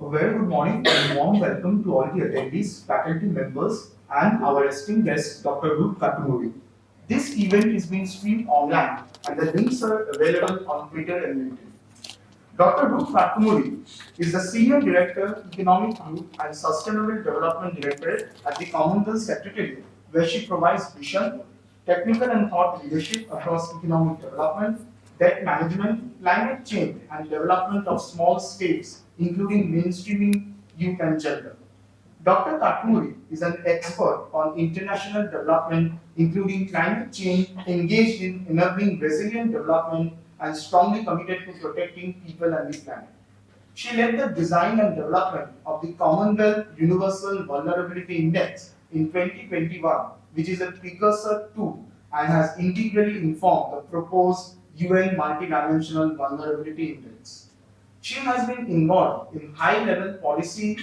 A very good morning and warm welcome to all the attendees, faculty members, and our esteemed guest, Dr. Ruth Kattumuri. This event is being streamed online and the links are available on Twitter and LinkedIn. Dr. Ruth Kattumuri is the Senior Director, Economic Group and Sustainable Development Directorate at the Commonwealth Secretariat, where she provides vision, technical and thought leadership across economic development, debt management, climate change, and development of small states, including mainstreaming youth and gender. Dr. Kattumuri is an expert on international development, including climate change, engaged in enabling resilient development, and strongly committed to protecting people and the planet. She led the design and development of the Commonwealth Universal Vulnerability Index in 2021, which is a precursor to and has integrally informed the proposed UN Multidimensional Vulnerability Index. She has been involved in high-level policy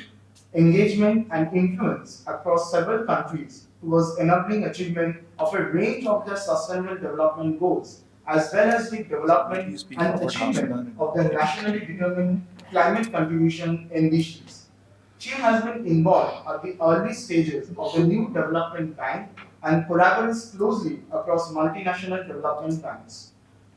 engagement and influence across several countries towards enabling achievement of a range of their sustainable development goals, as well as the development and achievement of the nationally determined climate contribution NDCs. She has been involved at the early stages of the new development bank and collaborates closely across multinational development banks.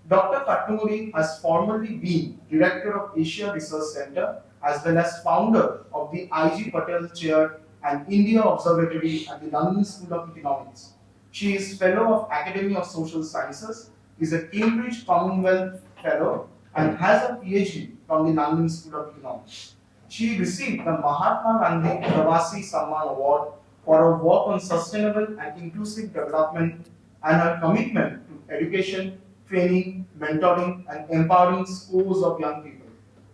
Dr. Kattumuri has formerly been Director of Asia Research Center as well as founder of the IG Patel Chair and India Observatory at the London School of Economics. She is Fellow of Academy of Social Sciences, is a Cambridge Commonwealth Fellow, and has a PhD from the London School of Economics. She received the Mahatma Gandhi Pravasi Samman Award for her work on sustainable and inclusive development and her commitment to education, training, mentoring, and empowering scores of young people.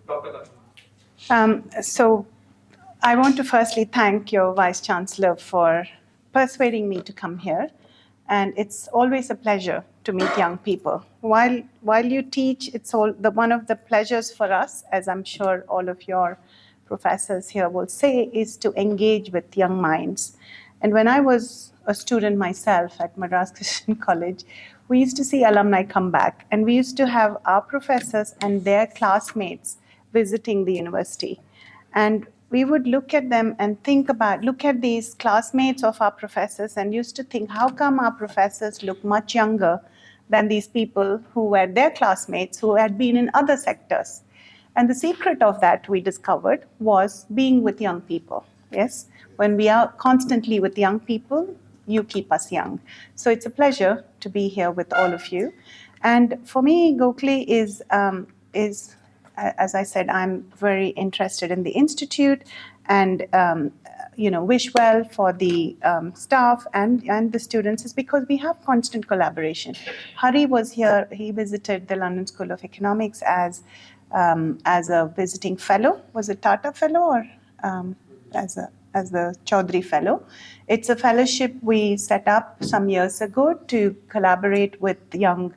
Dr. Katrina. So I want to firstly thank your Vice Chancellor for persuading me to come here. And it's always a pleasure to meet young people. While you teach, it's one of the pleasures for us, as I'm sure all of your professors here will say, is to engage with young minds. And when I was a student myself at Madras Christian College, we used to see alumni come back, and we used to have our professors and their classmates visiting the university. And we would look at them and look at these classmates of our professors and used to think, how come our professors look much younger than these people who were their classmates who had been in other sectors? And the secret of that, we discovered, was being with young people. Yes, when we are constantly with young people, you keep us young. So it's a pleasure to be here with all of you. And for me, Gokhale is as I said, I'm very interested in the Institute and wish well for the staff and the students is because we have constant collaboration. Hari was here. He visited the London School of Economics as a visiting fellow. Was it Tata Fellow or as the Chaudhry Fellow? It's a fellowship we set up some years ago to collaborate with young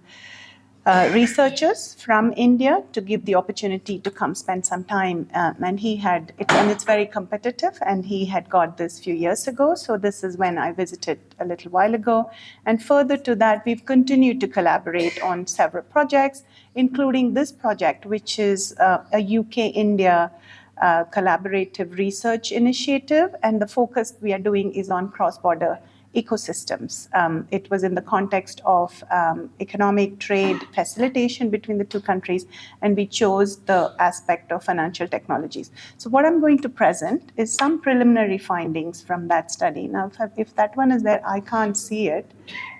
researchers from India to give the opportunity to come spend some time. And it's very competitive, and he had got this few years ago. So this is when I visited a little while ago. And further to that, we've continued to collaborate on several projects, including this project, which is a UK-India collaborative research initiative. And the focus we are doing is on cross-border ecosystems. It was in the context of economic trade facilitation between the two countries, and we chose the aspect of financial technologies. So what I'm going to present is some preliminary findings from that study. Now, if that one is there, I can't see it,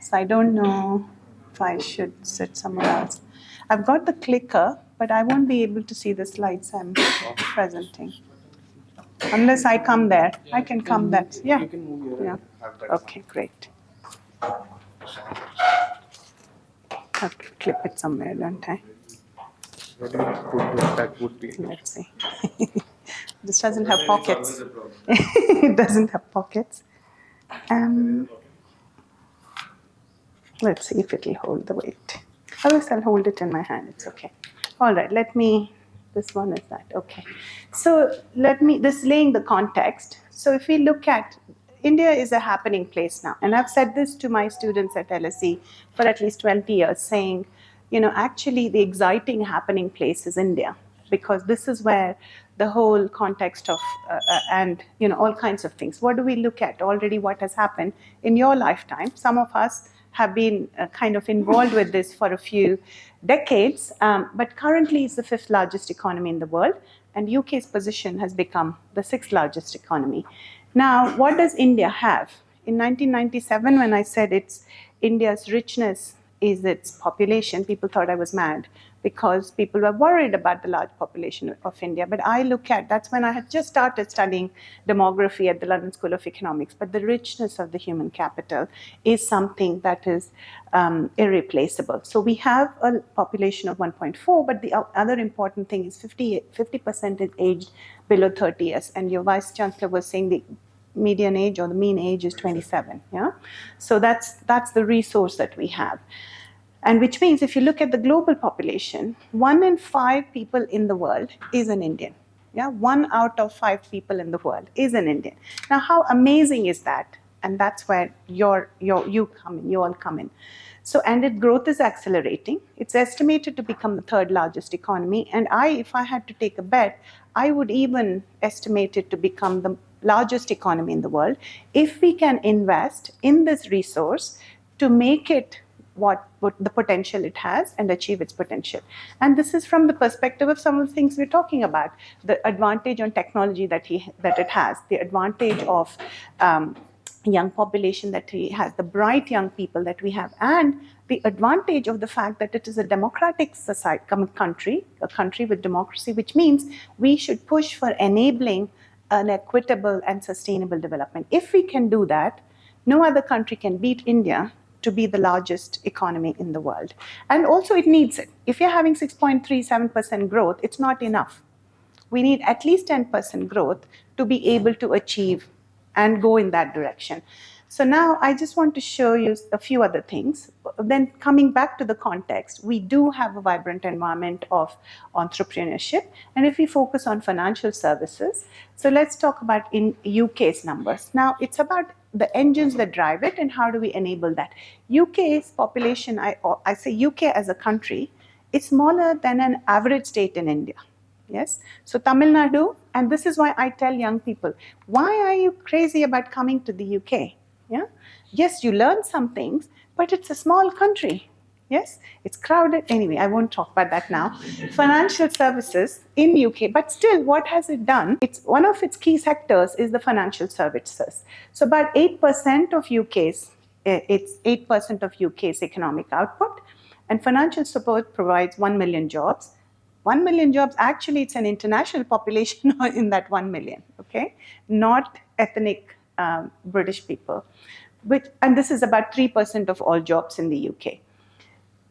so I don't know if I should sit somewhere else. I've got the clicker, but I won't be able to see the slides I'm presenting. Unless I come there. I can come there. Yeah. You can move yeah. Okay, great. I have to clip it somewhere, don't I? What do you put that would be? Let's see. This doesn't have pockets. It doesn't have pockets. Let's see if it'll hold the weight. Otherwise, I'll hold it in my hand. It's okay. All right, this one is that. Okay. So this laying the context. So if we look at, India is a happening place now. And I've said this to my students at LSE for at least 20 years, saying, actually the exciting happening place is India. because this is where the whole context of and all kinds of things. What do we look at already? What has happened in your lifetime? Some of us have been kind of involved with this for a few decades, but currently it's the fifth largest economy in the world, and UK's position has become the sixth largest economy. Now, what does India have? In 1997, when I said it's India's richness is its population, people thought I was mad because people were worried about the large population of India. But I look at, that's when I had just started studying demography at the London School of Economics. But the richness of the human capital is something that is irreplaceable. So we have a population of 1.4, but the other important thing is 50% is aged below 30 years. And your Vice Chancellor was saying the median age or the mean age is 27. Yeah, so that's the resource that we have. And which means if you look at the global population, 1 in 5 people in the world is an Indian. Yeah, 1 out of 5 people in the world is an Indian. Now, how amazing is that? And that's where you come in, you all come in. So, and its growth is accelerating. It's estimated to become the third largest economy. And if I had to take a bet, I would even estimate it to become the largest economy in the world if we can invest in this resource to make it what the potential it has and achieve its potential. And this is from the perspective of some of the things we're talking about, the advantage on technology that it has, the advantage of young population that he has, the bright young people that we have, and the advantage of the fact that it is a democratic society, country, a country with democracy, which means we should push for enabling an equitable and sustainable development. If we can do that, no other country can beat India to be the largest economy in the world. And also it needs it. If you're having 6.37% growth, it's not enough. We need at least 10% growth to be able to achieve and go in that direction. So now I just want to show you a few other things. Then coming back to the context, we do have a vibrant environment of entrepreneurship. And if we focus on financial services, so let's talk about in UK's numbers. Now it's about the engines that drive it and how do we enable that. UK's population, I say UK as a country, is smaller than an average state in India. Yes, so Tamil Nadu, and this is why I tell young people, why are you crazy about coming to the UK? Yeah, yes, you learn some things, but it's a small country. Yes, it's crowded. Anyway, I won't talk about that now. Financial services in UK, but still, what has it done? It's one of its key sectors is the financial services. So about 8% of UK's, it's 8% of UK's economic output, and financial support provides 1 million jobs. 1 million jobs, actually, it's an international population in that 1 million, okay? Not ethnic British people. And this is about 3% of all jobs in the UK.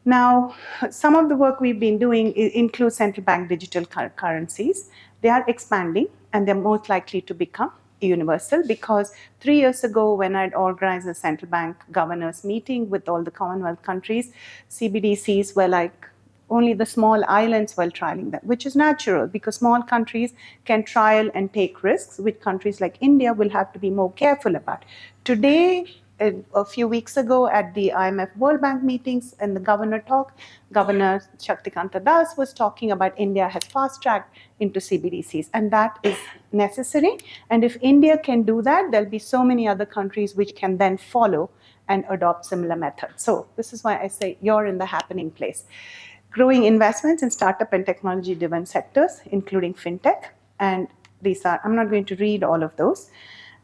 Now, some of the work we've been doing includes central bank digital currencies. They are expanding, and they're most likely to become universal because 3 years ago, when I'd organized a central bank governors meeting with all the Commonwealth countries, CBDCs were like, only the small islands were trialing them, which is natural because small countries can trial and take risks, which countries like India will have to be more careful about. Today, a few weeks ago at the IMF World Bank meetings and the governor talk, Governor Shaktikanta Das was talking about India has fast-tracked into CBDCs, and that is necessary. And if India can do that, there'll be so many other countries which can then follow and adopt similar methods. So this is why I say you're in the happening place. Growing investments in startup and technology-driven sectors, including fintech. And these are, I'm not going to read all of those,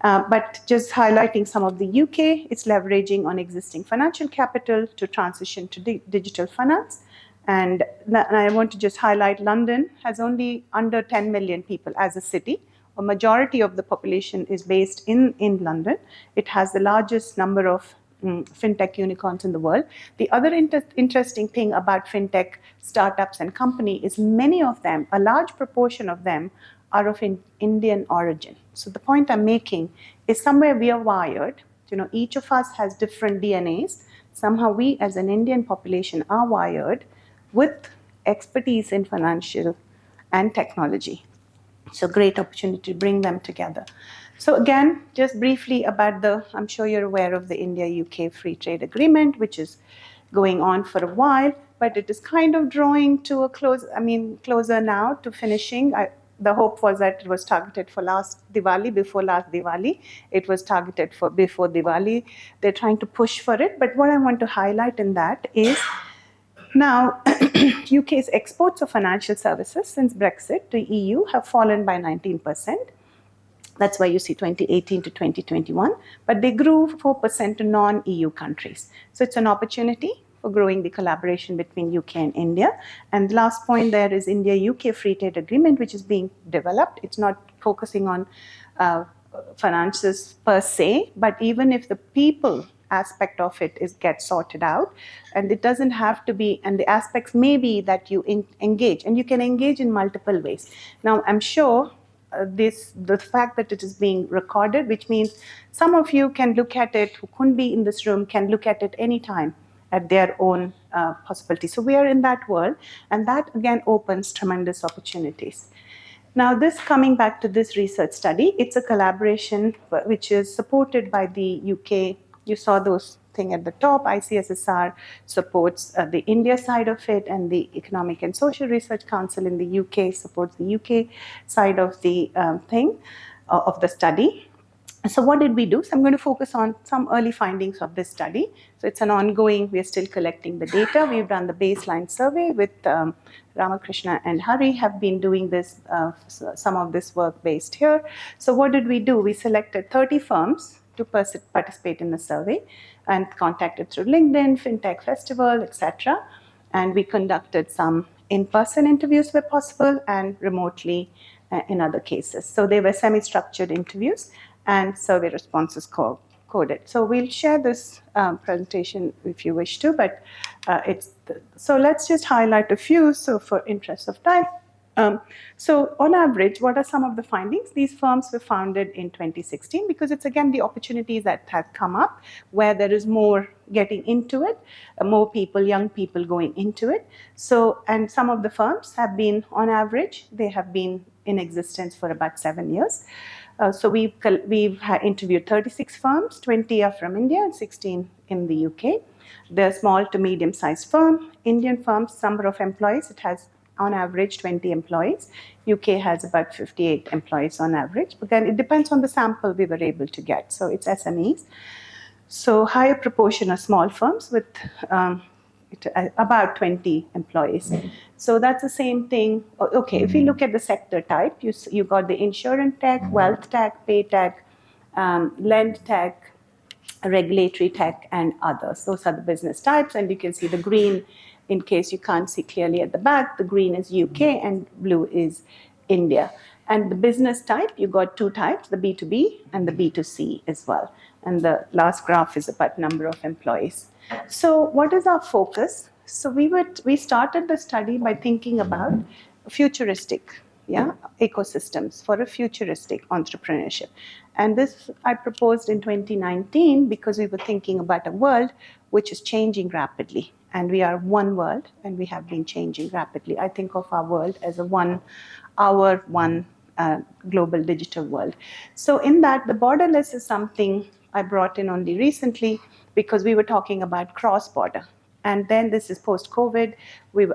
but just highlighting some of the UK, it's leveraging on existing financial capital to transition to digital finance. And I want to just highlight London has only under 10 million people as a city. A majority of the population is based in London. It has the largest number of fintech unicorns in the world. The other interesting thing about fintech startups and company is many of them, a large proportion of them, are of Indian origin. So the point I'm making is somewhere we are wired. Each of us has different DNAs. Somehow we as an Indian population are wired with expertise in financial and technology. So great opportunity to bring them together. So again, just briefly about I'm sure you're aware of the India-UK Free Trade Agreement, which is going on for a while. but it is kind of drawing to a close. I mean, closer now to finishing. The hope was that it was targeted for last Diwali, before last Diwali. It was targeted for before Diwali. They're trying to push for it. But what I want to highlight in that is now UK's exports of financial services since Brexit to EU have fallen by 19%. That's why you see 2018 to 2021, but they grew 4% to non-EU countries. So it's an opportunity for growing the collaboration between UK and India. And the last point there is India-UK Free Trade Agreement, which is being developed. It's not focusing on finances per se, but even if the people aspect of it gets sorted out, and it doesn't have to be, and the aspects may be that you engage, and you can engage in multiple ways. Now, I'm sure the fact that it is being recorded, which means some of you can look at it, who couldn't be in this room, can look at it anytime at their own possibility. So we are in that world, and that again opens tremendous opportunities. Now, this coming back to this research study, it's a collaboration which is supported by the UK. You saw those thing at the top. ICSSR supports the India side of it, and the Economic and Social Research Council in the UK supports the UK side of the of the study. So what did we do? So I'm going to focus on some early findings of this study. So it's an ongoing, we're still collecting the data. We've done the baseline survey with Ramakrishna and Hari have been doing this, some of this work based here. So what did we do? We selected 30 firms to participate in the survey and contacted through LinkedIn, FinTech Festival, etc. And we conducted some in-person interviews where possible and remotely in other cases. So they were semi-structured interviews and survey responses coded. So we'll share this presentation if you wish to, but so let's just highlight a few, so for interest of time. So on average, what are some of the findings? These firms were founded in 2016 because it's again the opportunities that have come up where there is more getting into it, more people, young people going into it. So, and some of the firms have been, on average, they have been in existence for about 7 years. So we've interviewed 36 firms, 20 are from India and 16 in the UK. They're small to medium-sized firm. Indian firms, number of employees, it has on average 20 employees. UK has about 58 employees on average. But then it depends on the sample we were able to get. So it's SMEs. So higher proportion of small firms with about 20 employees. So that's the same thing. Okay, if you look at the sector type, you got the insurance tech, wealth tech, pay tech, lend tech, regulatory tech, and others. Those are the business types, and you can see the green, in case you can't see clearly at the back, the green is UK and blue is India. And the business type, you got two types, the B2B and the B2C as well. And the last graph is about number of employees. So what is our focus? So we started the study by thinking about futuristic ecosystems for a futuristic entrepreneurship. And this I proposed in 2019 because we were thinking about a world which is changing rapidly. And we are one world, and we have been changing rapidly. I think of our world as a one global digital world. So in that, the borderless is something I brought in only recently because we were talking about cross-border. And then this is post-COVID.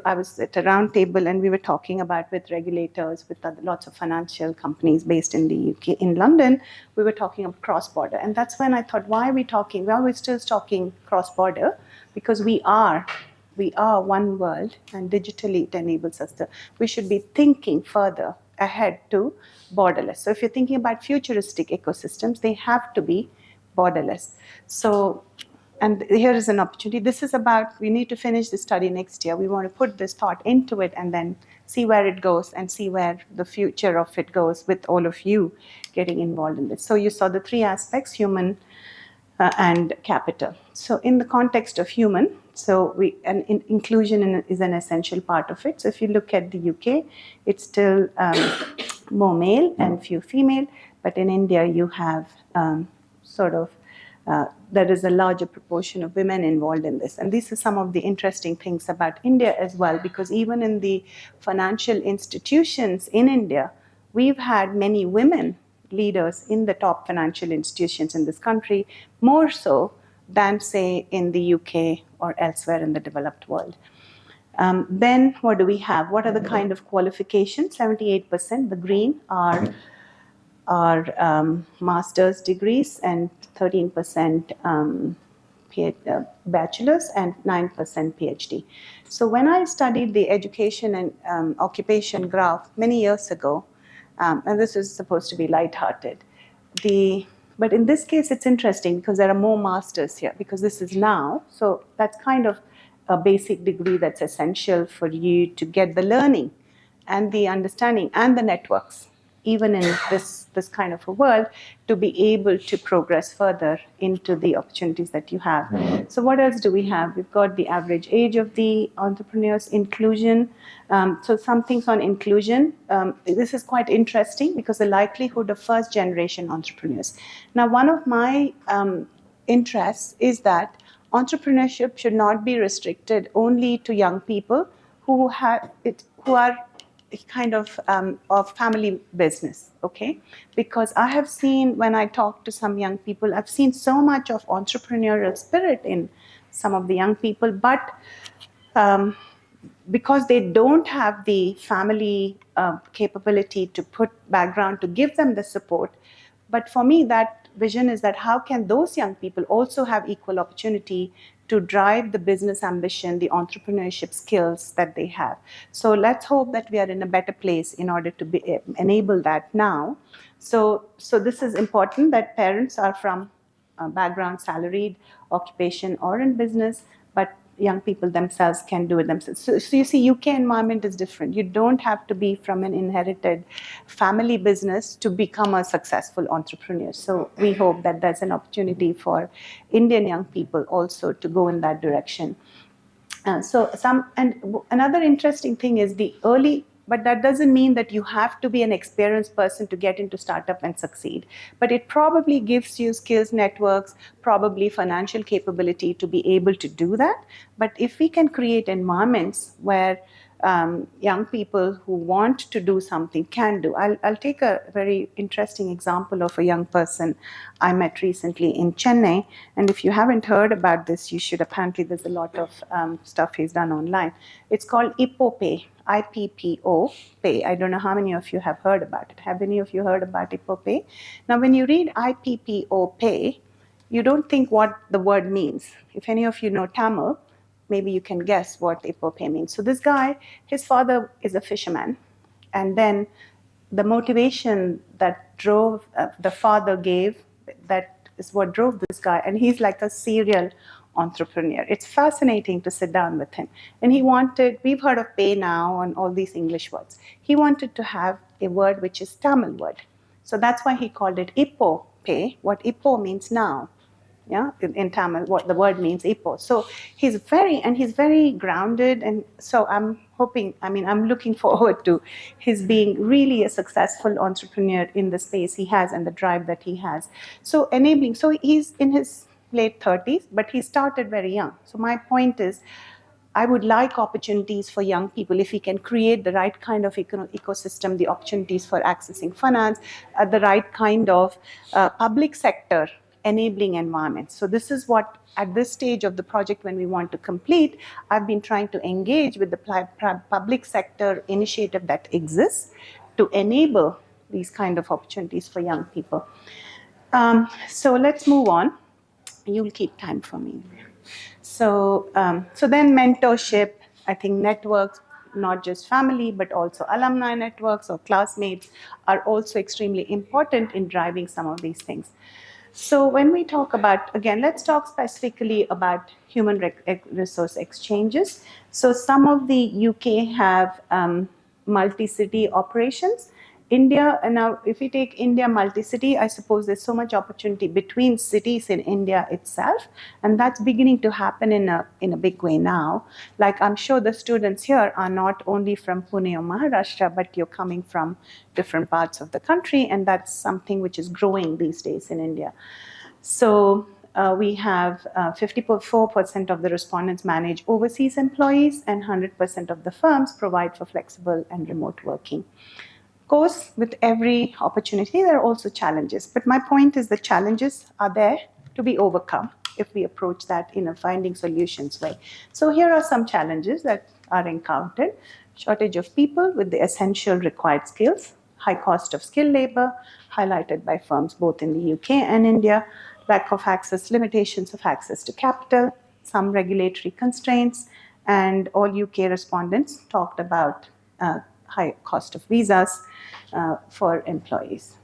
I was at a round table and we were talking about with regulators, with lots of financial companies based in the UK, in London, we were talking about cross-border. And that's when I thought, why are we talking? Well, we're still talking cross-border because we are one world, and digitally it enables us we should be thinking further ahead to borderless. So if you're thinking about futuristic ecosystems, they have to be borderless. So, and here is an opportunity. This is about, we need to finish the study next year. We want to put this thought into it and then see where it goes and see where the future of it goes with all of you getting involved in this. So you saw the three aspects, human and capital. So in the context of human, inclusion is an essential part of it. So if you look at the UK, it's still more male and few female, but in India you have there is a larger proportion of women involved in this. And these are some of the interesting things about India as well, because even in the financial institutions in India, we've had many women leaders in the top financial institutions in this country, more so than, say, in the UK or elsewhere in the developed world. Then what do we have? What are the kind of qualifications? 78%, the green, are master's degrees, and 13% bachelor's, and 9% PhD. So when I studied the education and occupation graph many years ago, and this is supposed to be lighthearted, but in this case it's interesting because there are more masters here because this is now. So that's kind of a basic degree that's essential for you to get the learning and the understanding and the networks, even in this kind of a world, to be able to progress further into the opportunities that you have. So what else do we have? We've got the average age of the entrepreneurs, inclusion. So some things on inclusion. This is quite interesting because the likelihood of first generation entrepreneurs. Now, one of my interests is that entrepreneurship should not be restricted only to young people who are kind of family business, okay? Because I have seen, when I talk to some young people, I've seen so much of entrepreneurial spirit in some of the young people, but because they don't have the family capability to put background to give them the support. But for me, that vision is that how can those young people also have equal opportunity to drive the business ambition, the entrepreneurship skills that they have. So let's hope that we are in a better place in order to enable that now. So this is important, that parents are from background, salaried occupation or in business, but young people themselves can do it themselves. So you see, UK environment is different. You don't have to be from an inherited family business to become a successful entrepreneur. So we hope that there's an opportunity for Indian young people also to go in that direction. Another interesting thing is the early, but that doesn't mean that you have to be an experienced person to get into startup and succeed. But it probably gives you skills, networks, probably financial capability to be able to do that. But if we can create environments where young people who want to do something can do. I'll take a very interesting example of a young person I met recently in Chennai. And if you haven't heard about this, you should. Apparently, there's a lot of stuff he's done online. It's called IPPO, IPPO Pay. I don't know how many of you have heard about it. Have any of you heard about IPPO? Now, when you read IPPO Pay, you don't think what the word means. If any of you know Tamil, maybe you can guess what IPPO means. So this guy, his father is a fisherman. And then the motivation that drove, the father gave, that is what drove this guy. And he's like a serial entrepreneur. It's fascinating to sit down with him. And he wanted, we've heard of pay now and all these English words. He wanted to have a word which is Tamil word. So that's why he called it IPPO Pay, what IPPO means now. Yeah, in Tamil, what the word means, Ipo. So he's very grounded, and so I'm looking forward to his being really a successful entrepreneur in the space he has and the drive that he has. So enabling, so he's in his late 30s, but he started very young. So my point is, I would like opportunities for young people if we can create the right kind of ecosystem, the opportunities for accessing finance, the right kind of public sector enabling environments. So this is what, at this stage of the project when we want to complete, I've been trying to engage with the public sector initiative that exists to enable these kind of opportunities for young people. So let's move on. You'll keep time for me. So then mentorship, I think networks, not just family, but also alumni networks or classmates are also extremely important in driving some of these things. So when we talk about, again, let's talk specifically about human resource exchanges. So some of the UK have multi-city operations. India, and now if we take India multi-city, I suppose there's so much opportunity between cities in India itself, and that's beginning to happen in a big way now. Like, I'm sure the students here are not only from Pune or Maharashtra, but you're coming from different parts of the country, and that's something which is growing these days in India. So we have 54% of the respondents manage overseas employees, and 100% of the firms provide for flexible and remote working. Of course, with every opportunity, there are also challenges. But my point is the challenges are there to be overcome if we approach that in a finding solutions way. So here are some challenges that are encountered. Shortage of people with the essential required skills, high cost of skilled labor, highlighted by firms both in the UK and India, lack of access, limitations of access to capital, some regulatory constraints, and all UK respondents talked about high cost of visas for employees.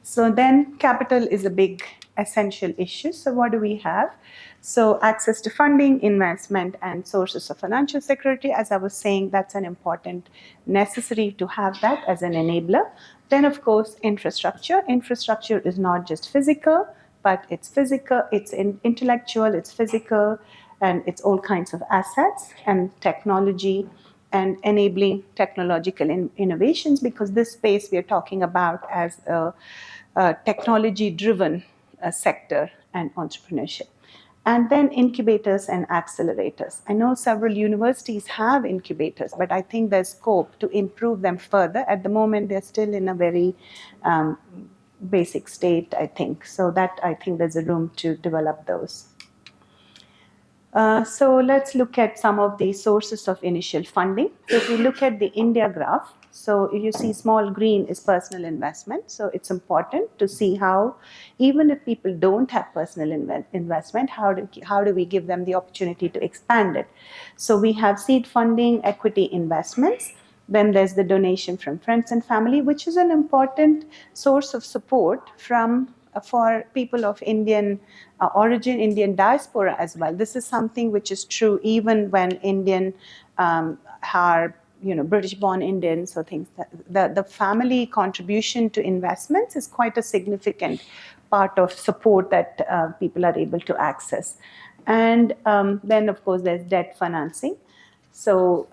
So then capital is a big essential issue. So what do we have? So access to funding, investment, and sources of financial security. As I was saying, that's an important necessary to have that as an enabler. Then, of course, infrastructure. Infrastructure is not just physical, but it's physical, it's intellectual, it's physical, and it's all kinds of assets and technology and enabling technological innovations, because this space we are talking about as a technology-driven sector and entrepreneurship. And then incubators and accelerators. I know several universities have incubators, but I think there's scope to improve them further. At the moment, they're still in a very basic state, I think. So that I think there's a room to develop those. So let's look at some of the sources of initial funding. So if we look at the India graph, so you see small green is personal investment. So it's important to see how, even if people don't have personal investment, how do we give them the opportunity to expand it? So we have seed funding, equity investments. Then there's the donation from friends and family, which is an important source of support for people of Indian origin, Indian diaspora as well. This is something which is true even when Indian are British-born Indians or things. The family contribution to investments is quite a significant part of support that people are able to access. And then, of course, there's debt financing. So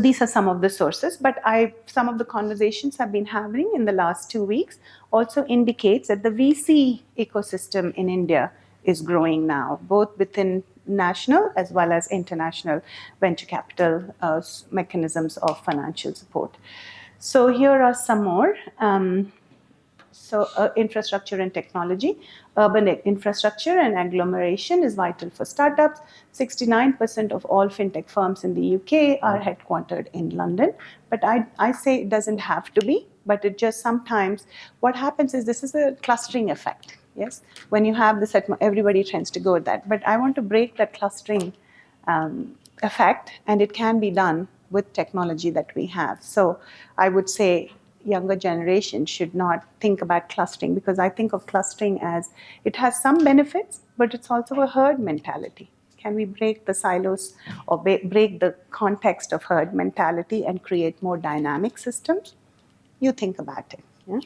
these are some of the sources, but some of the conversations I've been having in the last 2 weeks also indicates that the VC ecosystem in India is growing now, both within national as well as international venture capital mechanisms of financial support. So here are some more. Infrastructure and technology. Urban infrastructure and agglomeration is vital for startups. 69% of all fintech firms in the UK are headquartered in London. But I say it doesn't have to be, but it just sometimes, what happens is this is a clustering effect. Yes, when you have this, everybody tends to go with that. But I want to break that clustering effect, and it can be done with technology that we have. So I would say younger generation should not think about clustering, because I think of clustering as it has some benefits, but it's also a herd mentality. Can we break the silos or break the context of herd mentality and create more dynamic systems? You think about it. Yeah?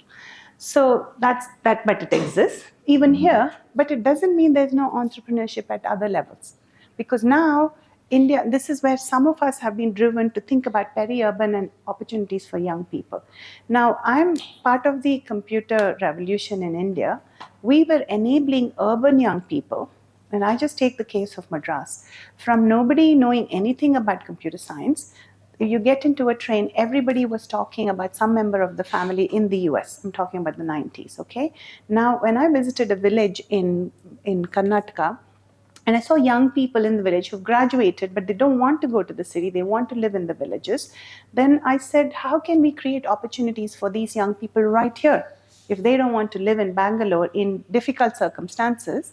So that's that, but it exists even here, but it doesn't mean there's no entrepreneurship at other levels. Because now India, this is where some of us have been driven to think about peri-urban and opportunities for young people. Now, I'm part of the computer revolution in India. We were enabling urban young people, and I just take the case of Madras, from nobody knowing anything about computer science. You get into a train, everybody was talking about some member of the family in the US. I'm talking about the 90s, okay? Now, when I visited a village in Karnataka, and I saw young people in the village who've graduated, but they don't want to go to the city, they want to live in the villages. Then I said, how can we create opportunities for these young people right here? If they don't want to live in Bangalore in difficult circumstances,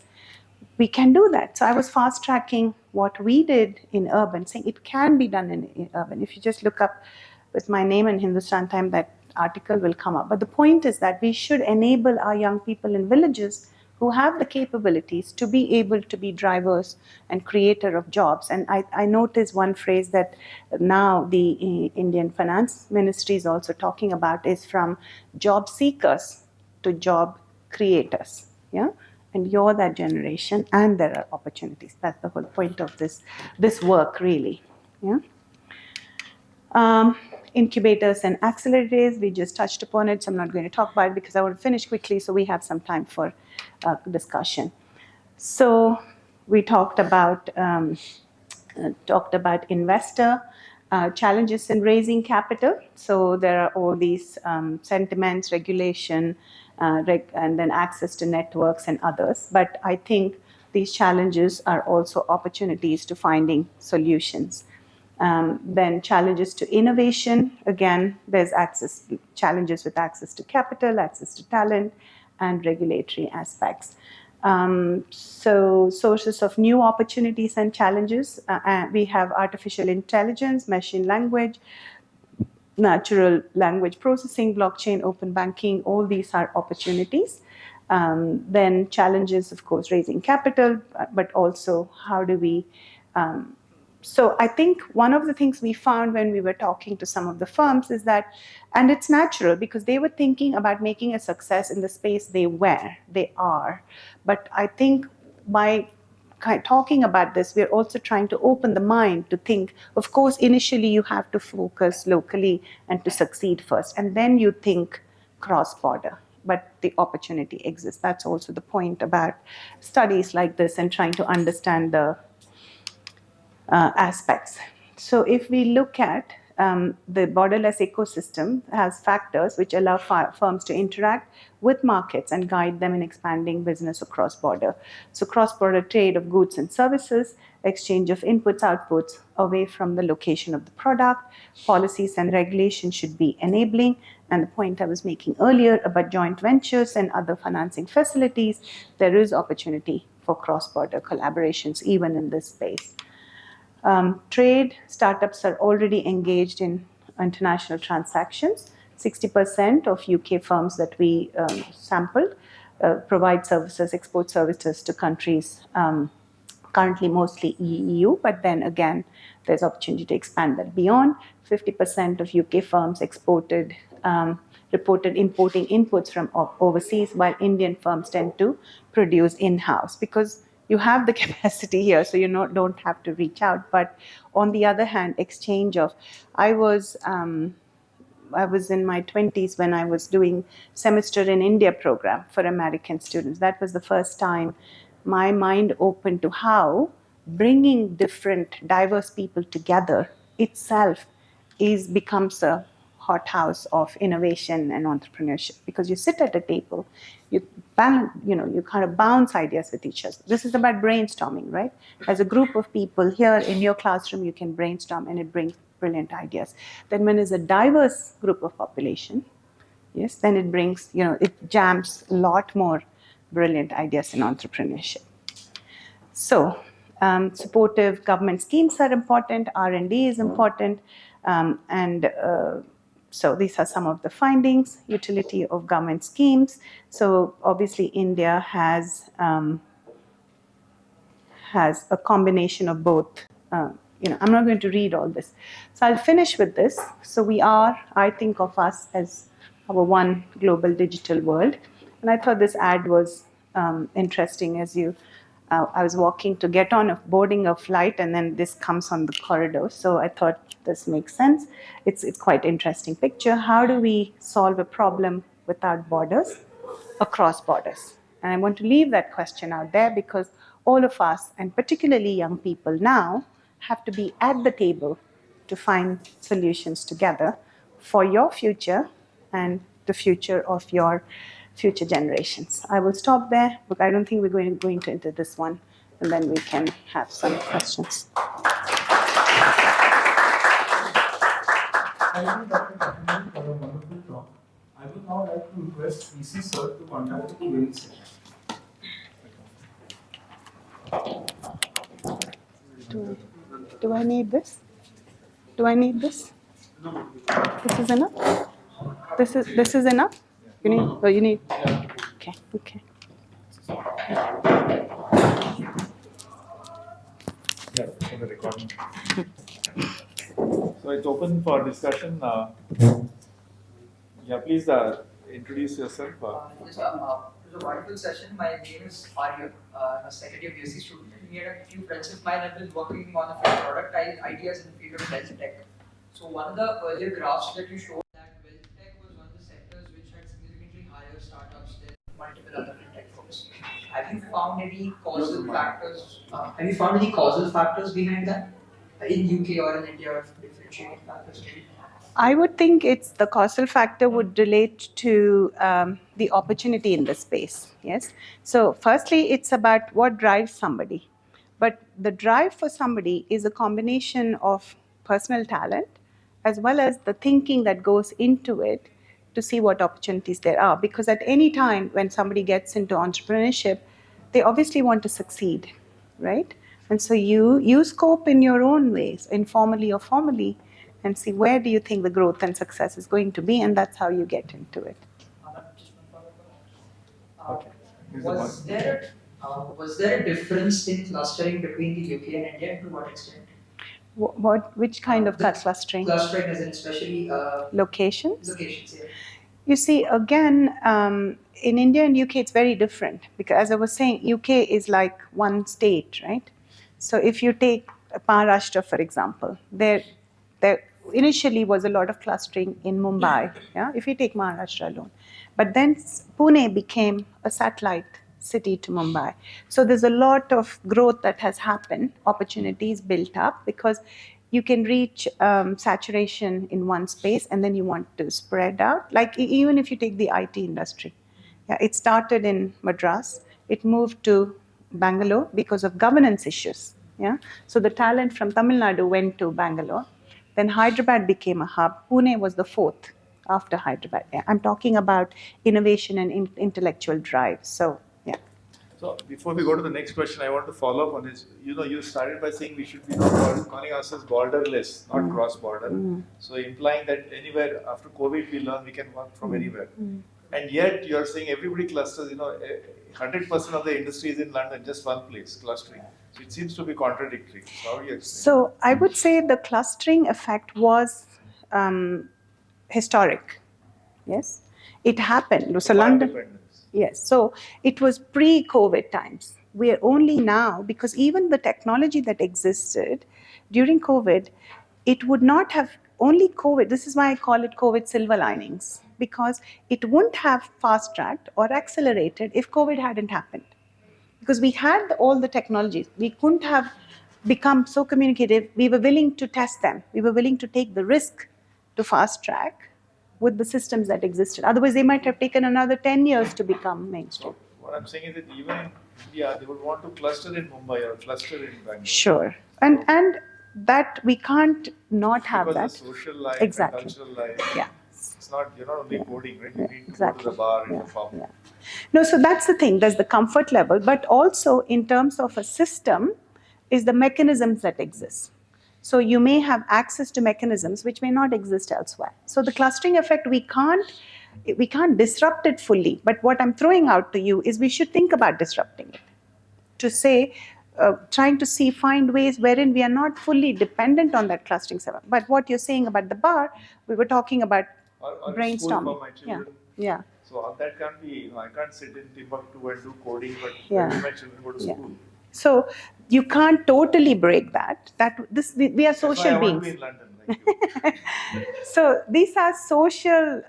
we can do that. So I was fast tracking what we did in urban, saying it can be done in urban. If you just look up with my name in Hindustan Time, that article will come up. But the point is that we should enable our young people in villages who have the capabilities to be able to be drivers and creator of jobs. And I noticed one phrase that now the Indian Finance Ministry is also talking about is from job seekers to job creators. Yeah. And you're that generation, and there are opportunities. That's the whole point of this work, really. Yeah. Incubators and accelerators, we just touched upon it, so I'm not going to talk about it because I want to finish quickly so we have some time for discussion. So we talked about investor challenges in raising capital. So there are all these sentiments, regulation, and then access to networks and others. But I think these challenges are also opportunities to finding solutions. Then challenges to innovation, again, there's challenges with access to capital, access to talent, and regulatory aspects. So sources of new opportunities and challenges, we have artificial intelligence, machine language, natural language processing, blockchain, open banking, all these are opportunities. Then challenges, of course, raising capital, but also how do we so I think one of the things we found when we were talking to some of the firms is that, and it's natural because they were thinking about making a success in the space they are. But I think by talking about this, we're also trying to open the mind to think, of course, initially you have to focus locally and to succeed first, and then you think cross-border. But the opportunity exists. That's also the point about studies like this and trying to understand the aspects. So if we look at the borderless ecosystem has factors which allow firms to interact with markets and guide them in expanding business across border. So cross-border trade of goods and services, exchange of inputs, outputs away from the location of the product, policies and regulations should be enabling. And the point I was making earlier about joint ventures and other financing facilities, there is opportunity for cross-border collaborations even in this space. Trade, startups are already engaged in international transactions. 60% of UK firms that we sampled provide services, export services to countries currently mostly EU, but then again, there's opportunity to expand that beyond. 50% of UK firms reported importing inputs from overseas, while Indian firms tend to produce in-house because you have the capacity here, so you don't have to reach out. But on the other hand, exchange of, I was in my 20s when I was doing semester in India program for American students. That was the first time my mind opened to how bringing different, diverse people together itself becomes a hothouse of innovation and entrepreneurship, because you sit at a table, you balance, you kind of bounce ideas with each other. This is about brainstorming, right? As a group of people here in your classroom, you can brainstorm and it brings brilliant ideas. Then when it's a diverse group of population, yes, then it brings, it jams a lot more brilliant ideas in entrepreneurship. So supportive government schemes are important, R&D is important, so these are some of the findings. Utility of government schemes. So obviously India has a combination of both. I'm not going to read all this. So I'll finish with this. So I think of us as our one global digital world. And I thought this ad was interesting as I was walking to get on boarding a flight, and then this comes on the corridor. So I thought this makes sense. It's quite interesting picture. How do we solve a problem without borders, across borders? And I want to leave that question out there because all of us, and particularly young people now, have to be at the table to find solutions together for your future and the future of your future generations. I will stop there, but I don't think we're going to go into this one, and then we can have some questions. Thank you, Dr. Kattumuri, for a wonderful talk. I would now like to request PC sir to conduct the Q&A session. Do I need this? Do I need this? No. This is enough? This is enough? You need? Oh, you need? Okay. Yeah, for the recording. So it's open for discussion. Yeah, please introduce yourself. Yes, it was a wonderful session. My name is Arya. I'm a second year BSc student. We had a few friends of mine have been working on a few product ideas in the field of health tech. So one of the earlier graphs that you showed, that wealth tech was one of the sectors which had significantly higher startups than multiple other fintech firms. Have you found any causal factors? Behind that in UK or in India, or differentiating factors? I would think it's the causal factor would relate to the opportunity in the space. Yes. So, firstly, it's about what drives somebody. But the drive for somebody is a combination of personal talent as well as the thinking that goes into it to see what opportunities there are. Because at any time when somebody gets into entrepreneurship, they obviously want to succeed, right? And so you scope in your own ways, informally or formally, and see where do you think the growth and success is going to be, and that's how you get into it. Just one follow-up. Okay. Use the Was mic. there a difference in clustering between the UK and India, and to what extent? Which kind of The clustering? Clustering, as in especially Locations? locations. Yeah. You see, again, in India and UK, it's very different because, as I was saying, UK is like one state, right? So if you take Maharashtra, for example, there initially was a lot of clustering in Mumbai, yeah, if you take Maharashtra alone. But then Pune became a satellite city to Mumbai. So there's a lot of growth that has happened, opportunities built up because you can reach saturation in one space and then you want to spread out. Like even if you take the IT industry, yeah, it started in Madras, it moved to Bangalore because of governance issues. Yeah, so the talent from Tamil Nadu went to Bangalore. Then Hyderabad became a hub. Pune was the fourth after Hyderabad. Yeah, I'm talking about innovation and intellectual drive. So yeah. So before we go to the next question, I want to follow up on this. You started by saying we should be now calling ourselves borderless, not cross-border. So implying that anywhere after COVID we learn we can work from anywhere. And yet you're saying everybody clusters. 100% of the industry is in London, just one place clustering. So it seems to be contradictory. So how do you explain? So I would say the clustering effect was historic. Yes, it happened. So London. Independence. Yes, so it was pre-COVID times. We are only now, because even the technology that existed during COVID, it would not have, only COVID, this is why I call it COVID silver linings, because it wouldn't have fast-tracked or accelerated if COVID hadn't happened. Because we had all the technologies. We couldn't have become so communicative. We were willing to test them. We were willing to take the risk to fast-track with the systems that existed. Otherwise, they might have taken another 10 years to become mainstream. So what I'm saying is that even in India, they would want to cluster in Mumbai or cluster in Bangalore. Sure. And that we can't not have because that. the social life Exactly. and cultural life. Yeah. It's not, you're not only coding, right? You need to Exactly. go to the bar and Yeah. the pub. Yeah. No, so that's the thing. There's the comfort level, but also in terms of a system is the mechanisms that exist. So you may have access to mechanisms which may not exist elsewhere. So the clustering effect, we can't disrupt it fully. But what I'm throwing out to you is we should think about disrupting it. To say, trying to find ways wherein we are not fully dependent on that clustering server. But what you're saying about the bar, we were talking about Or brainstorming. school for my children. Yeah. So that can't be, I can't sit in Timbuktu and do coding, but Yeah. when my children go to school. So you can't totally break that. We are social That's why I beings. want to be in London, like you. So these are social.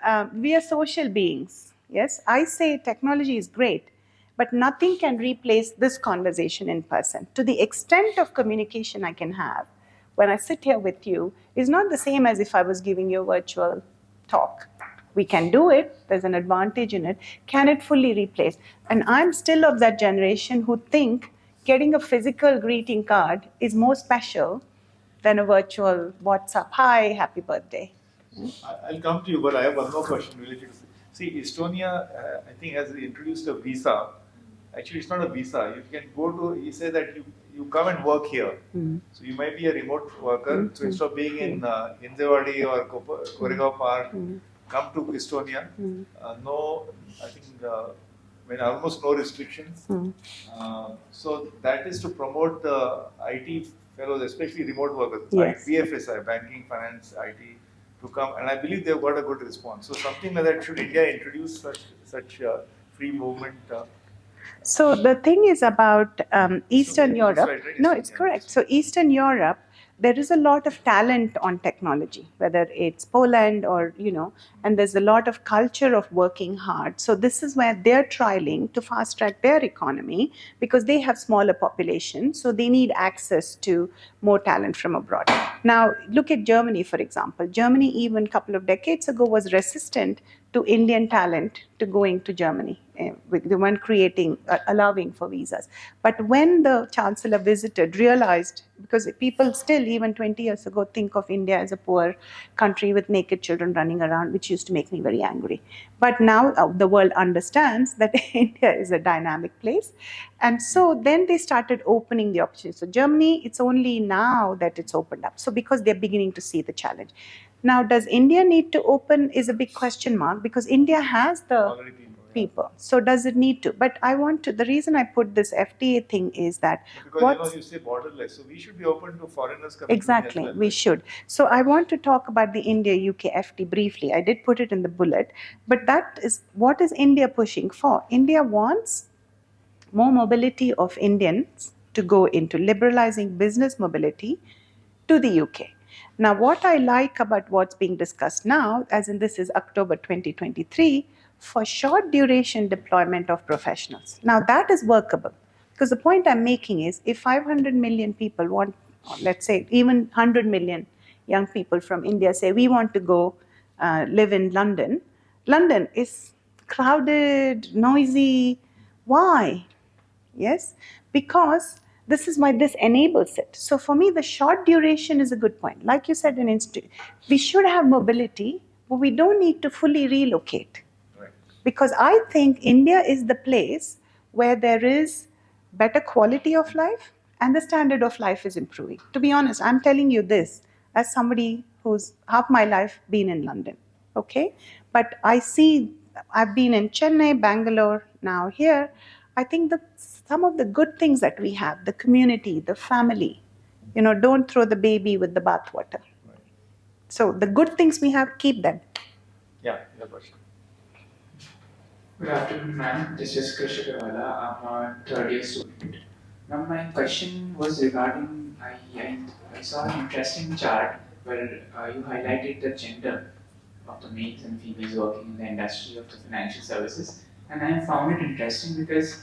We are social beings. Yes, I say technology is great, but nothing can replace this conversation in person. To the extent of communication I can have when I sit here with you is not the same as if I was giving you a virtual talk. We can do it. There's an advantage in it. Can it fully replace? And I'm still of that generation who think getting a physical greeting card is more special than a virtual WhatsApp, hi, happy birthday. I'll come to you, but I have one more question related to. See, Estonia, I think, has introduced a visa. Actually, it's not a visa. You can go to. You say that you come and work here. So you might be a remote worker. So instead of being in Hinjewadi or Koregaon Park, come to Estonia. No, I think. Almost no restrictions. So that is to promote the IT fellows, especially remote workers, Yes. BFSI, banking, finance, IT, to come. And I believe they've got a good response. So something like that, should India introduce such free movement? So the thing is about Eastern So Europe. right, No, it's Estonia. correct. So Eastern Europe, there is a lot of talent on technology, whether it's Poland or, and there's a lot of culture of working hard. So this is where they're trialing to fast track their economy because they have smaller populations, so they need access to more talent from abroad. Now, look at Germany, for example. Germany, even a couple of decades ago, was resistant to Indian talent to going to Germany. The one allowing for visas. But when the chancellor visited, realized, because people still, even 20 years ago, think of India as a poor country with naked children running around, which used to make me very angry. But now the world understands that India is a dynamic place. And so then they started opening the opportunities. So Germany, it's only now that it's opened up. So because they're beginning to see the challenge. Now, does India need to open is a big question mark, because India has the people. So does it need to? But the reason I put this FTA thing is that because you say borderless, so we should be open to foreigners coming exactly, to as well, we should. So I want to talk about the India-UK FTA briefly. I did put it in the bullet, but that is what is India pushing for? India wants more mobility of Indians to go into liberalizing business mobility to the UK. Now, what I like about what's being discussed now, as in this is October 2023, for short duration deployment of professionals. Now, that is workable, because the point I'm making is if 500 million people want, or let's say even 100 million young people from India say, we want to go live in London, London is crowded, noisy. Why? Yes, because this is why this enables it. So for me, the short duration is a good point. Like you said, we should have mobility, but we don't need to fully relocate. Right. Because I think India is the place where there is better quality of life and the standard of life is improving. To be honest, I'm telling you this as somebody who's half my life been in London, okay? But I've been in Chennai, Bangalore, now here. I think that some of the good things that we have, the community, the family, don't throw the baby with the bathwater. Right. So the good things we have, keep them. Yeah, your question. Good afternoon, ma'am. This is Krish Agarwala. I'm a third year student. Now, my question was regarding I saw an interesting chart where you highlighted the gender of the males and females working in the industry of the financial services. And I found it interesting because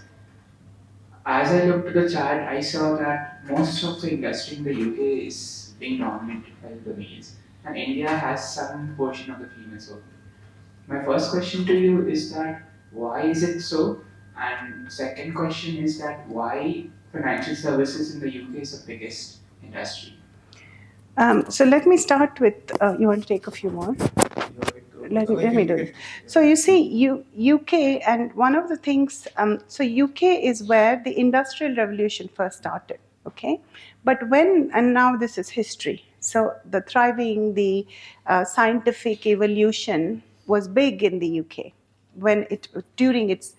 as I looked at the chart, I saw that most of the industry in the UK is being dominated by the males, and India has some portion of the females working. My first question to you is that why is it so? And second question is that why financial services in the UK is the biggest industry? So let me start with, you want to take a few more? Let me do it. So you see, UK, and one of the things, so UK is where the Industrial Revolution first started, okay? But and now this is history. So the scientific evolution was big in the UK during its,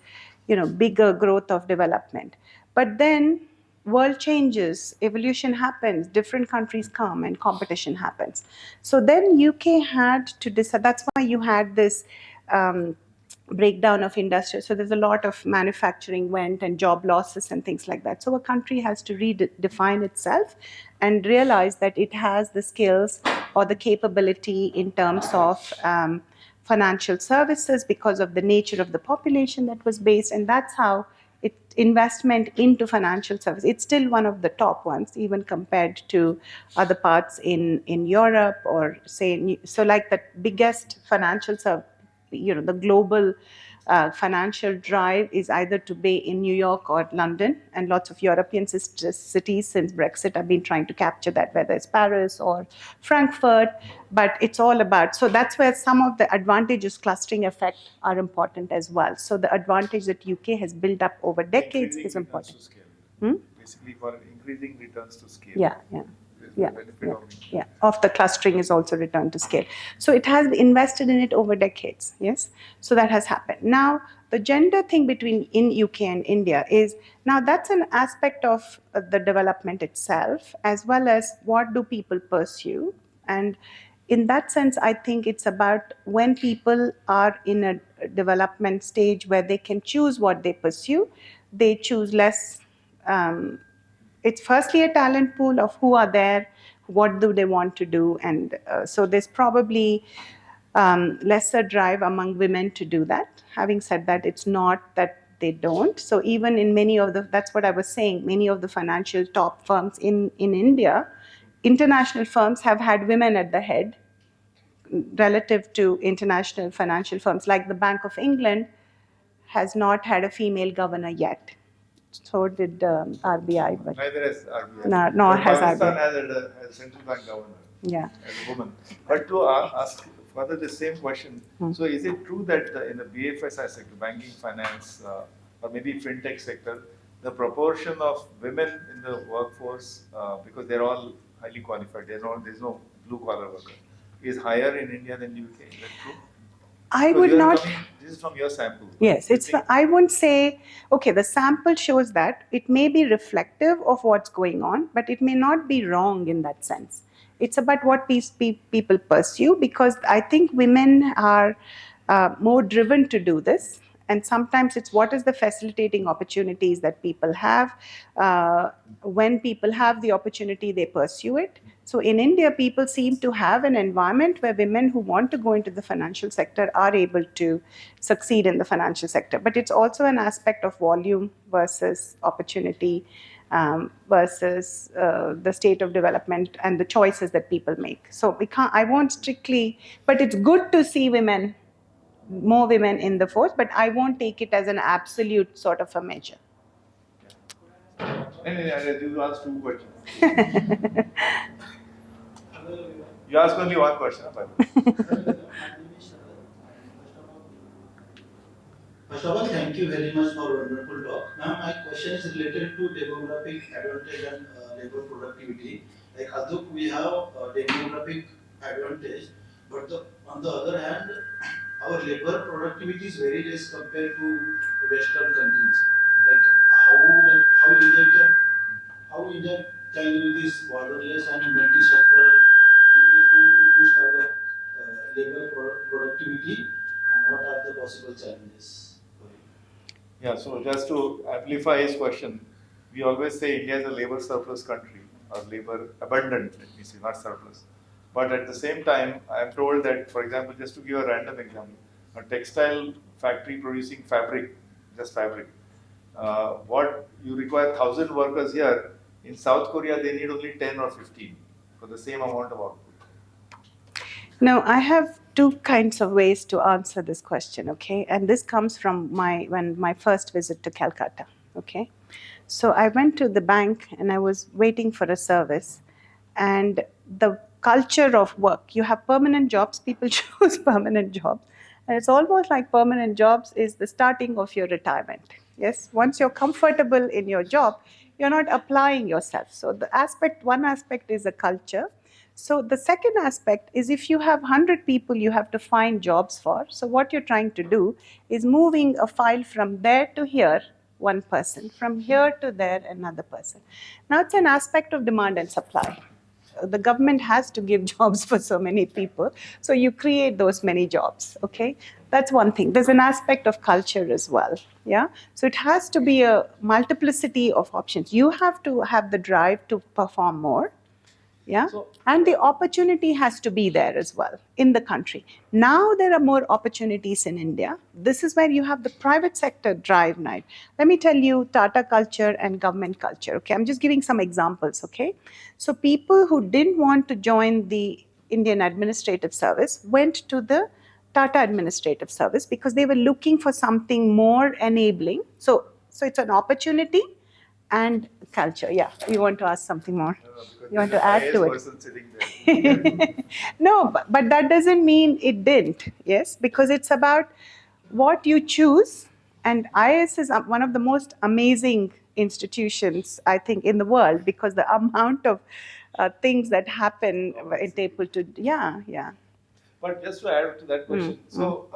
bigger growth of development. But then world changes, evolution happens, different countries come and competition happens. So then UK had to decide, that's why you had this breakdown of industry. So there's a lot of manufacturing went and job losses and things like that. So a country has to redefine itself and realize that it has the skills or the capability in terms of financial services because of the nature of the population that was based, and that's how investment into financial services. It's still one of the top ones, even compared to other parts in Europe or say, so like the biggest financial service, the global financial drive is either to be in New York or London, and lots of European cities since Brexit have been trying to capture that, whether it's Paris or Frankfurt, but it's all about, so that's where some of the advantages, clustering effect, are important as well. So the advantage that UK has built up over decades is important. Basically for increasing returns to scale. Of the clustering is also return to scale. So it has invested in it over decades, yes? So that has happened. Now, the gender thing in UK and India is, now that's an aspect of the development itself, as well as what do people pursue. And in that sense, I think it's about when people are in a development stage where they can choose what they pursue, they choose less. It's firstly a talent pool of who are there, what do they want to do, and so there's probably lesser drive among women to do that. Having said that, it's not that they don't. So even in many of the, that's what I was saying, many of the financial top firms in India, international firms have had women at the head relative to international financial firms. Like the Bank of England has not had a female governor yet. So did RBI, but Neither has RBI. nor But has Pakistan RBI. has a central bank governor Yeah. as a woman. But to ask further the same question, so is it true that in the BFSI sector, banking, finance, or maybe fintech sector, the proportion of women in the workforce, because they're all highly qualified, there's no blue collar worker, is higher in India than UK? Is that true? I Because would you are not. coming, this is from your sample. Yes, You it's. think- I won't say. Okay, the sample shows that it may be reflective of what's going on, but it may not be wrong in that sense. It's about what people pursue, because I think women are more driven to do this, and sometimes it's what is the facilitating opportunities that people have. When people have the opportunity, they pursue it. So in India, people seem to have an environment where women who want to go into the financial sector are able to succeed in the financial sector. But it's also an aspect of volume versus opportunity, versus the state of development and the choices that people make. So we can't. I won't strictly, but it's good to see women, more women in the force. But I won't take it as an absolute sort of a measure. You asked two questions. You asked only one question, by the way. First of all, thank you very much for wonderful talk. Now, my question is related to demographic advantage and labor productivity. Like although we have demographic advantage, but on the other hand, our labor productivity is very less compared to Western countries. Like how India can do this borderless and multi-sectoral engagement to boost our labor productivity, and what are the possible challenges for it? Yeah, so just to amplify his question, we always say India is a labor surplus country, or labor abundant, let me say, not surplus. But at the same time, I am told that, for example, just to give a random example, a textile factory producing fabric, just fabric, what you require 1,000 workers here, in South Korea they need only 10 or 15 for the same amount of output. Now, I have two kinds of ways to answer this question, okay? And this comes from my first visit to Calcutta, okay? So I went to the bank and I was waiting for a service, and the culture of work, you have permanent jobs, people choose permanent jobs, and it's almost like permanent jobs is the starting of your retirement. Yes, once you're comfortable in your job, you're not applying yourself. So one aspect is a culture. So the second aspect is if you have 100 people you have to find jobs for, so what you're trying to do is moving a file from there to here, one person, from here to there, another person. Now it's an aspect of demand and supply. The government has to give jobs for so many people, so you create those many jobs, okay? That's one thing. There's an aspect of culture as well, yeah? So it has to be a multiplicity of options. You have to have the drive to perform more, yeah, and the opportunity has to be there as well in the country. Now there are more opportunities in India. This is where you have the private sector drive now. Let me tell you Tata culture and government culture, okay? I'm just giving some examples, okay? So people who didn't want to join the Indian Administrative Service went to the Tata Administrative Service because they were looking for something more enabling. So it's an opportunity and culture. Yeah, you want to ask something more? You want to add to it? Sitting there. No, but that doesn't mean it didn't. Yes, because it's about what you choose. And IS is one of the most amazing institutions, I think, in the world, because the amount of things that happen in able to, yeah. But just to add to that question, so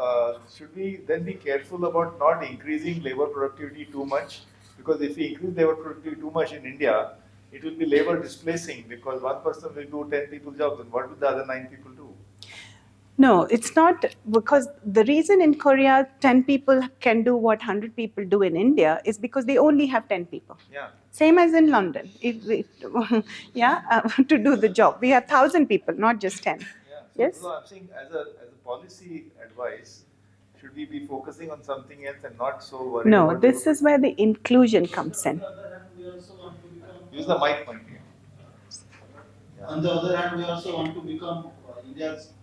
should we then be careful about not increasing labor productivity too much? Because if we increase labor productivity too much in India, it will be labor displacing because one person will do 10 people's jobs, and what will the other 9 people do? No, it's not, because the reason in Korea 10 people can do what 100 people do in India is because they only have 10 people. Yeah. Same as in London, to do the job. We have 1,000 people, not just 10. Yeah. Yes? So I'm saying as a policy advice, should we be focusing on something else and not so worried No, about this is where the inclusion comes in. use the mic, Mike. On the other hand, we also want to become India's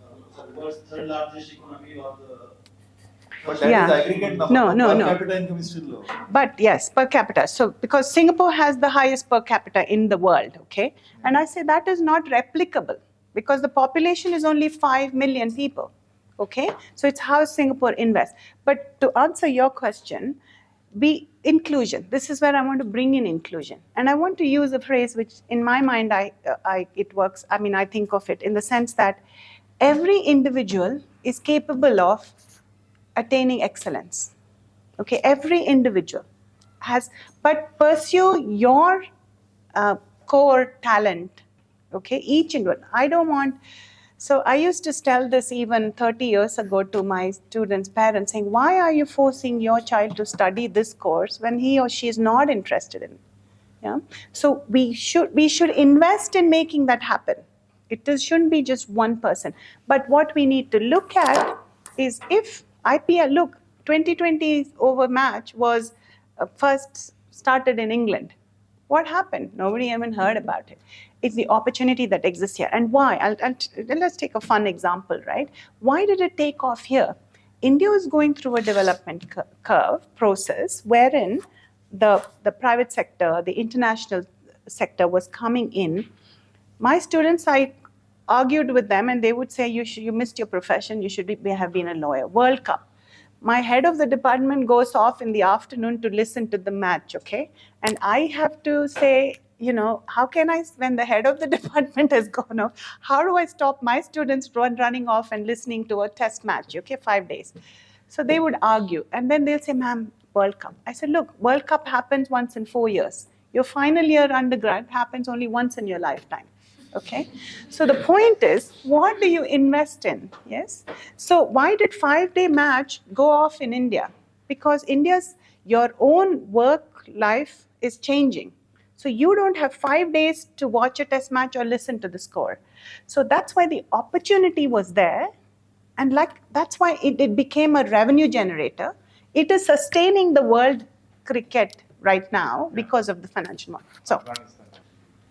world's third largest economy or the. But that Yeah. is aggregate number. No. Per capita income is still low. But yes, per capita. So because Singapore has the highest per capita in the world, okay? And I say that is not replicable because the population is only 5 million people, okay? So it's how Singapore invests. But to answer your question, inclusion. This is where I want to bring in inclusion. And I want to use a phrase which in my mind, it works. I mean, I think of it in the sense that every individual is capable of attaining excellence. Okay, every individual has, but pursue your core talent. Okay, each individual. I don't want. So I used to tell this even 30 years ago to my students' parents, saying, "Why are you forcing your child to study this course when he or she is not interested in it?" Yeah. So we should invest in making that happen. Shouldn't be just one person. But what we need to look at is if IPL, look, 2020 over match was first started in England. What happened? Nobody even heard about it. It's the opportunity that exists here. And why? Let's take a fun example, right? Why did it take off here? India is going through a development curve process wherein the private sector, the international sector was coming in. My students, I argued with them and they would say, you missed your profession, you should have been a lawyer. World Cup. My head of the department goes off in the afternoon to listen to the match, okay? And I have to say, how can I, when the head of the department has gone off, how do I stop my students running off and listening to a test match, okay, 5 days? So they would argue. And then they'll say, ma'am, World Cup. I said, look, World Cup happens once in 4 years. Your final year undergrad happens only once in your lifetime. Okay, so the point is, what do you invest in? Yes. So why did 5-day match go off in India? Because your own work life is changing. So you don't have 5 days to watch a test match or listen to the score. So that's why the opportunity was there. And that's why it became a revenue generator. It is sustaining the world cricket right now because of the financial market. So.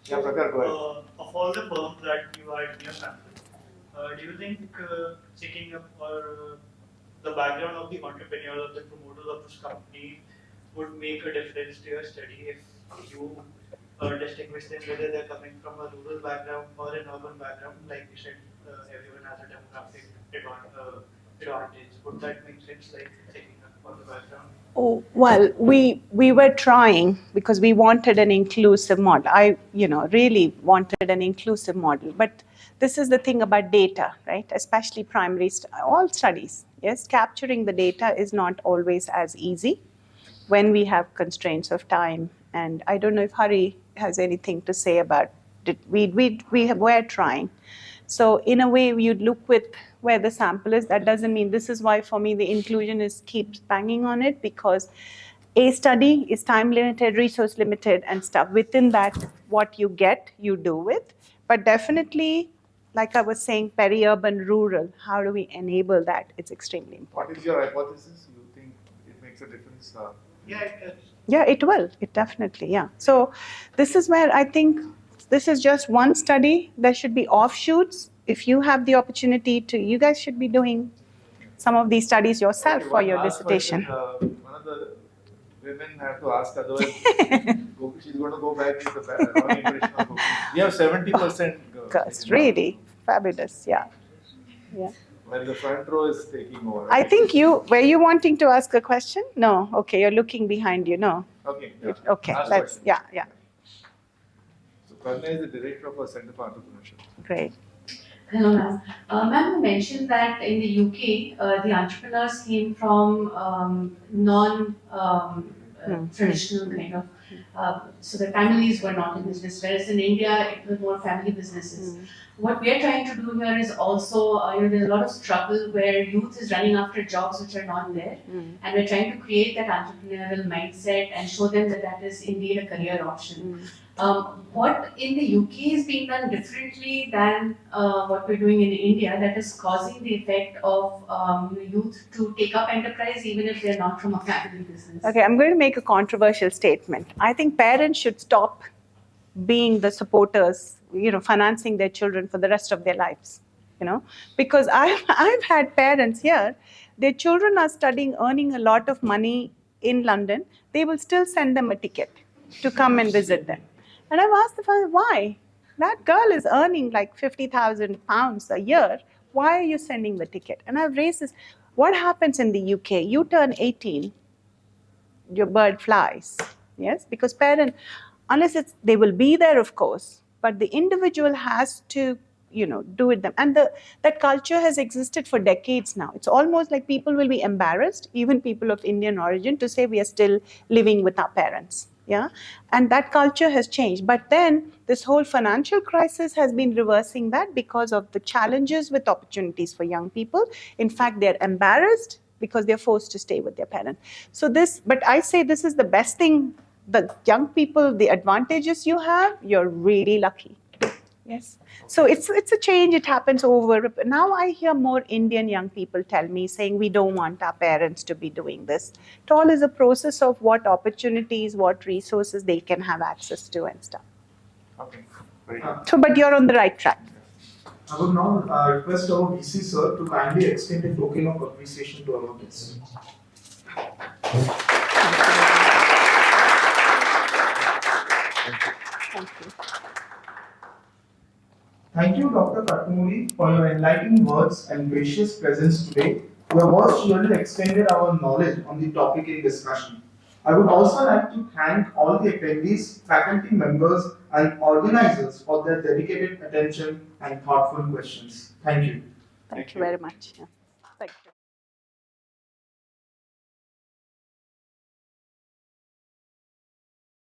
Yeah, Prakar, go ahead. Of all the firms that you had in your sample, do you think checking up or the background of the entrepreneurs or the promoters of this company would make a difference to your study if you distinguish them whether they're coming from a rural background or an urban background? Like you said, everyone has a demographic advantage. Would that make sense, like checking up for the background? Oh, well, we were trying because we wanted an inclusive model. I really wanted an inclusive model. But this is the thing about data, right? Especially primary, all studies. Yes, capturing the data is not always as easy when we have constraints of time. And I don't know if Hari has anything to say about it. We were trying. So in a way, you'd look with where the sample is. That doesn't mean, this is why for me the inclusion keeps banging on it, because a study is time limited, resource limited and stuff. Within that, what you get, you do with. But definitely, like I was saying, peri-urban, rural, how do we enable that? It's extremely important. What is your hypothesis? You think it makes a difference? Yeah, it will. It definitely, yeah. So this is where I think this is just one study. There should be offshoots. If you have the opportunity to, you guys should be doing some of these studies yourself for your dissertation. Question, one of the women have to ask, otherwise she's going to go back to the wrong impression of Gokhale. We have 70% girls. Really fabulous, yeah. While the front row is taking over. I think were you wanting to ask a question? No, okay, you're looking behind you, no. Okay, yeah. Okay, Last let's, question. yeah. So Karna is the director of our Center for Entrepreneurship. Great. Hello, ma'am. Ma'am, you mentioned that in the UK, the entrepreneurs came from non-traditional kind of So the families were not in business, whereas in India it was more family businesses. What we are trying to do here is also, there's a lot of struggle where youth is running after jobs which are not there, and we're trying to create that entrepreneurial mindset and show them that that is indeed a career option. What in the UK is being done differently than what we're doing in India that is causing the effect of youth to take up enterprise even if they're not from a family business? Okay, I'm going to make a controversial statement. I think parents should stop being the supporters, financing their children for the rest of their lives, because I've had parents here, their children are studying, earning a lot of money in London, they will still send them a ticket to come and visit them. And I've asked the father, why? That girl is earning like £50,000 a year. Why are you sending the ticket? And I've raised this. What happens in the UK? You turn 18, your bird flies. Yes, because parents, unless they will be there, of course, but the individual has to, do it them. And that culture has existed for decades now. It's almost like people will be embarrassed, even people of Indian origin, to say we are still living with our parents. Yeah, and that culture has changed. But then this whole financial crisis has been reversing that because of the challenges with opportunities for young people. In fact, they're embarrassed because they're forced to stay with their parents. But I say this is the best thing. The young people, the advantages you have, you're really lucky. Yes. So it's a change. It happens over. Now I hear more Indian young people tell me, saying we don't want our parents to be doing this. It all is a process of what opportunities, what resources they can have access to and stuff. Okay. Very good. So, but you're on the right track. I would now request our VC sir to kindly extend a token of appreciation to our guests. Thank you. Thank you, Dr. Kattumuri, for your enlightening words and gracious presence today. Your words surely extended our knowledge on the topic in discussion. I would also like to thank all the attendees, faculty members, and organizers for their dedicated attention and thoughtful questions. Thank you. Thank you very much. Yeah. Thank you.